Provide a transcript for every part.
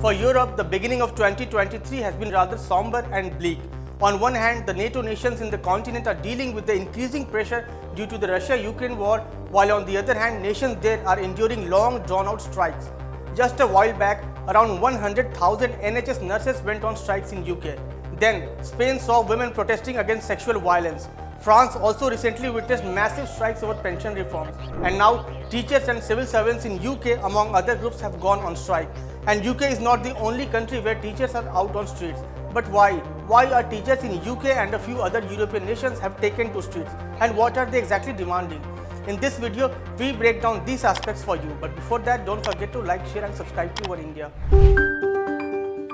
For Europe, the beginning of 2023 has been rather somber and bleak. On one hand, the NATO nations in the continent are dealing with the increasing pressure due to the Russia-Ukraine war, while on the other hand, nations there are enduring long drawn-out strikes. Just a while back, around 100,000 NHS nurses went on strikes in UK. Then, Spain saw women protesting against sexual violence. France also recently witnessed massive strikes over pension reforms. And now, teachers and civil servants in UK, among other groups, have gone on strike. And UK is not the only country where teachers are out on streets. But why? Why are teachers in UK and a few other European nations have taken to streets? And what are they exactly demanding? In this video, we break down these aspects for you. But before that, don't forget to like, share and subscribe to Oneindia.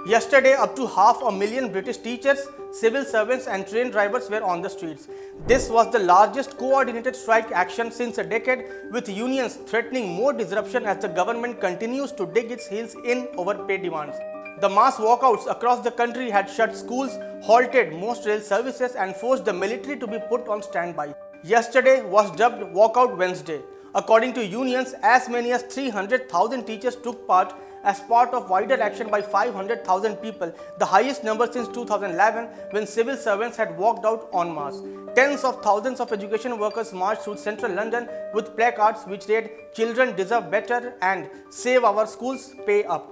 Yesterday, up to 500,000 British teachers, civil servants and train drivers were on the streets. This was the largest coordinated strike action since a decade, with unions threatening more disruption as the government continues to dig its heels in over pay demands. The mass walkouts across the country had shut schools, halted most rail services and forced the military to be put on standby. Yesterday was dubbed Walkout Wednesday. According to unions, as many as 300,000 teachers took part as part of wider action by 500,000 people, the highest number since 2011 when civil servants had walked out en masse. Tens of thousands of education workers marched through central London with placards which read, "Children deserve better" and "Save our schools, pay up."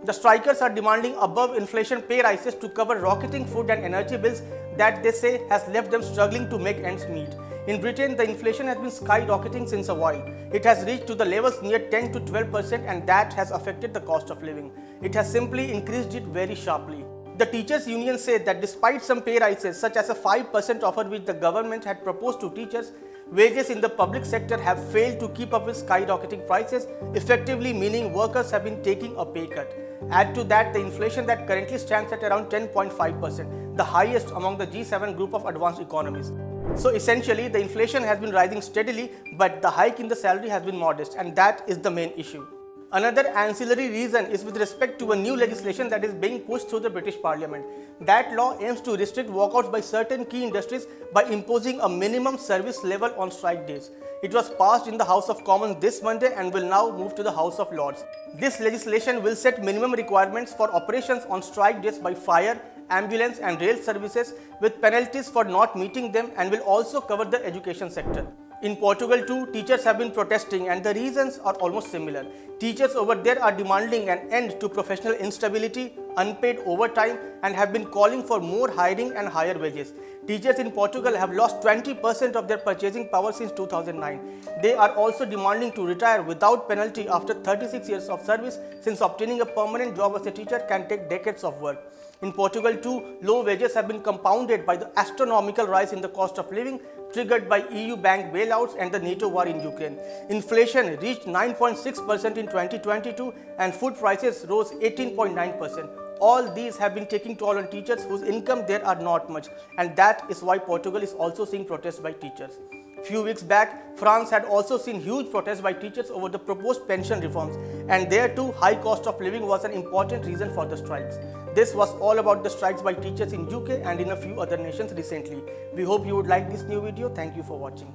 The strikers are demanding above inflation pay rises to cover rocketing food and energy bills that they say has left them struggling to make ends meet. In Britain, the inflation has been skyrocketing since a while. It has reached to the levels near 10 to 12% and that has affected the cost of living. It has simply increased it very sharply. The teachers' union said that despite some pay rises such as a 5% offer which the government had proposed to teachers, wages in the public sector have failed to keep up with skyrocketing prices, effectively meaning workers have been taking a pay cut. Add to that the inflation that currently stands at around 10.5%, the highest among the G7 group of advanced economies. So essentially, the inflation has been rising steadily, but the hike in the salary has been modest, and that is the main issue. Another ancillary reason is with respect to a new legislation that is being pushed through the British Parliament. That law aims to restrict walkouts by certain key industries by imposing a minimum service level on strike days. It was passed in the House of Commons this Monday and will now move to the House of Lords. This legislation will set minimum requirements for operations on strike days by fire, ambulance and rail services with penalties for not meeting them and will also cover the education sector. In Portugal too, teachers have been protesting and the reasons are almost similar. Teachers over there are demanding an end to professional instability, unpaid overtime and have been calling for more hiring and higher wages. Teachers in Portugal have lost 20% of their purchasing power since 2009. They are also demanding to retire without penalty after 36 years of service, since obtaining a permanent job as a teacher can take decades of work. In Portugal too, low wages have been compounded by the astronomical rise in the cost of living triggered by EU bank bailouts and the NATO war in Ukraine. Inflation reached 9.6% in 2022 and food prices rose 18.9%. All these have been taking toll on teachers whose income there are not much, and that is why Portugal is also seeing protests by teachers. Few weeks back, France had also seen huge protests by teachers over the proposed pension reforms, and there too high cost of living was an important reason for the strikes. This was all about the strikes by teachers in UK and in a few other nations recently. We hope you would like this new video. Thank you for watching.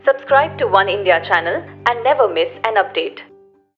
Subscribe to Oneindia channel and never miss an update.